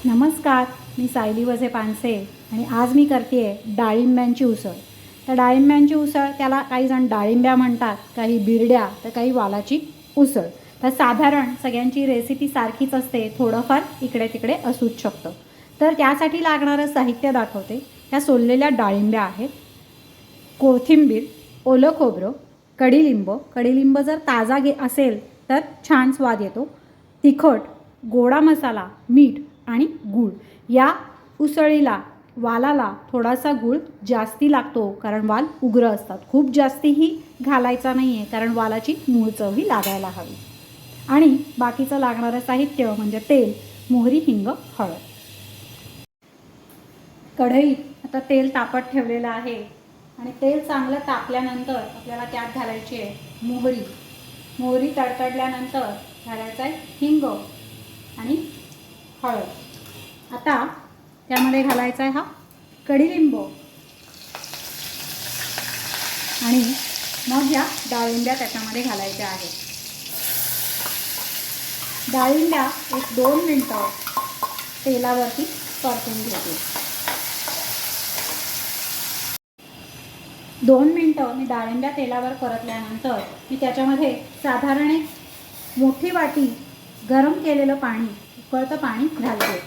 नमस्कार, मी सायली वझे पानसे आणि आज मी करते आहे डाळिंब्यांची उसळ। तर डाळिंब्यांची उसळ त्याला काही जण डाळिंब्या म्हणतात, काही बिरड्या, तर काही वालाची उसळ। तर साधारण सगळ्यांची रेसिपी सारखीच असते, थोडंफार इकडे तिकडे असूच शकतं। तर त्यासाठी लागणारं साहित्य दाखवते। त्या सोललेल्या डाळिंब्या आहेत, कोथिंबीर, ओलं खोबरं, कडीलिंब जर ताजा असेल तर छान स्वाद येतो, तिखट, गोडा मसाला, मीठ आणि गूळ। या उसळीला वालाला थोडासा गूळ जास्ती लागतो, कारण वाल उग्र असतात। खूप जास्तीही घालायचा नाही आहे, कारण वालाची मूळ चवही लागायला हवी। आणि बाकीचं लागणारं साहित्य म्हणजे तेल, मोहरी, हिंग, हळद। कढईत आता तेल तापत ठेवलेलं आहे आणि तेल चांगलं तापल्यानंतर आपल्याला त्यात घालायची आहे मोहरी तडतडल्यानंतर घालायचं आहे हिंग आणि हळद। आता त्यामध्ये घालायचा आहे हा कडीलिंब आणि मग या डाळिंब्या त्याच्यामध्ये घालायच्या आहेत। डाळिंब्या 1-2 मिनटं तेलावरती परतून घेते। 2 मिनटं मी डाळिंब्या तेलावर परतल्यानंतर मी त्याच्यामध्ये साधारण एक मोठी वाटी गरम केलेलं पाणी, उकळतं पाणी घालते।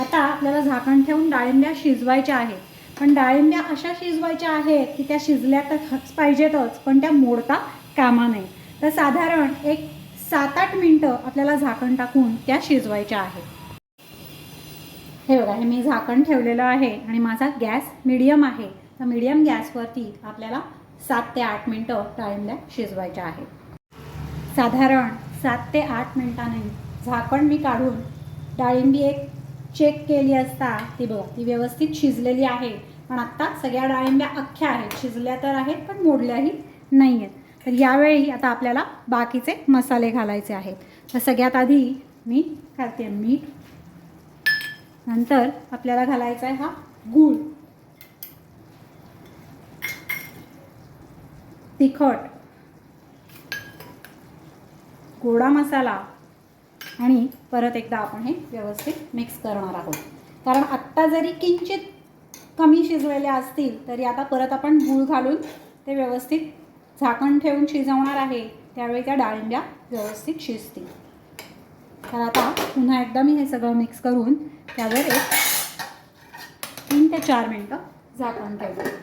आता आपल्याला झाकण ठेवून डाळिंब्या शिजवायच्या आहेत, पण डाळिंब्या अशा शिजवायच्या आहेत की त्या शिजल्या तर पाहिजेतच, पण त्या मोडता कामा नये। तर साधारण एक 7-8 मिनटं आपल्याला झाकण टाकून त्या शिजवायच्या आहेत। हे बघा, हे मी झाकण ठेवलेलं आहे आणि माझा गॅस मीडियम आहे। तर मीडियम गॅसवरती आपल्याला 7 ते 8 मिनटं डाळिंब्या शिजवायच्या आहेत। साधारण 7 ते 8 मिनटांनी झाकण मी काढून डाळिंबी एक चेक केली असता ती बघा, ती व्यवस्थित शिजलेली आहे। पण आत्ता सगळ्या डाळिंब्या अख्ख्या आहेत, शिजल्या तर आहेत पण मोडल्याही नाही आहेत। तर यावेळी आता आपल्याला बाकीचे मसाले घालायचे आहेत। तर सगळ्यात आधी मी घालते मीठ, नंतर आपल्याला घालायचा आहे हा गूळ, तिखट, गोडा मसाला आणि परत एकदा आपण हे व्यवस्थित मिक्स करणार आहोत। कारण आत्ता जरी किंचित कमी शिजलेले असतील तरी आता परत आपण गूळ घालून ते व्यवस्थित झाकण ठेवून शिजवणार आहे, त्यावेळी त्या डाळिंब्या व्यवस्थित शिजतील। तर आता पुन्हा एकदा मी हे सगळं मिक्स करून त्यावर एक 3 ते 4 मिनटं झाकण ठेवते।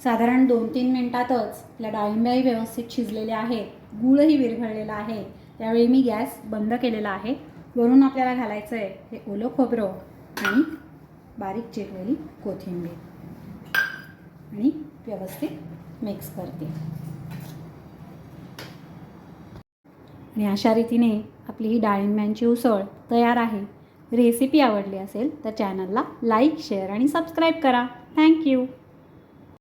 साधारण 2-3 मिनटातच आपल्या डाळिंब्याही व्यवस्थित शिजलेल्या आहेत, गूळही विरघळलेला आहे। त्यावेळी मी गॅस बंद केलेला आहे। वरून आपल्याला घालायचं आहे हे ओलं खोबरं आणि बारीक चिरलेली कोथिंबीर आणि व्यवस्थित मिक्स करते। आणि अशा रीतीने आपली ही डाळिंब्यांची उसळ तयार आहे। रेसिपी आवडली असेल तर चॅनलला लाईक, शेअर आणि सबस्क्राईब करा। थँक्यू।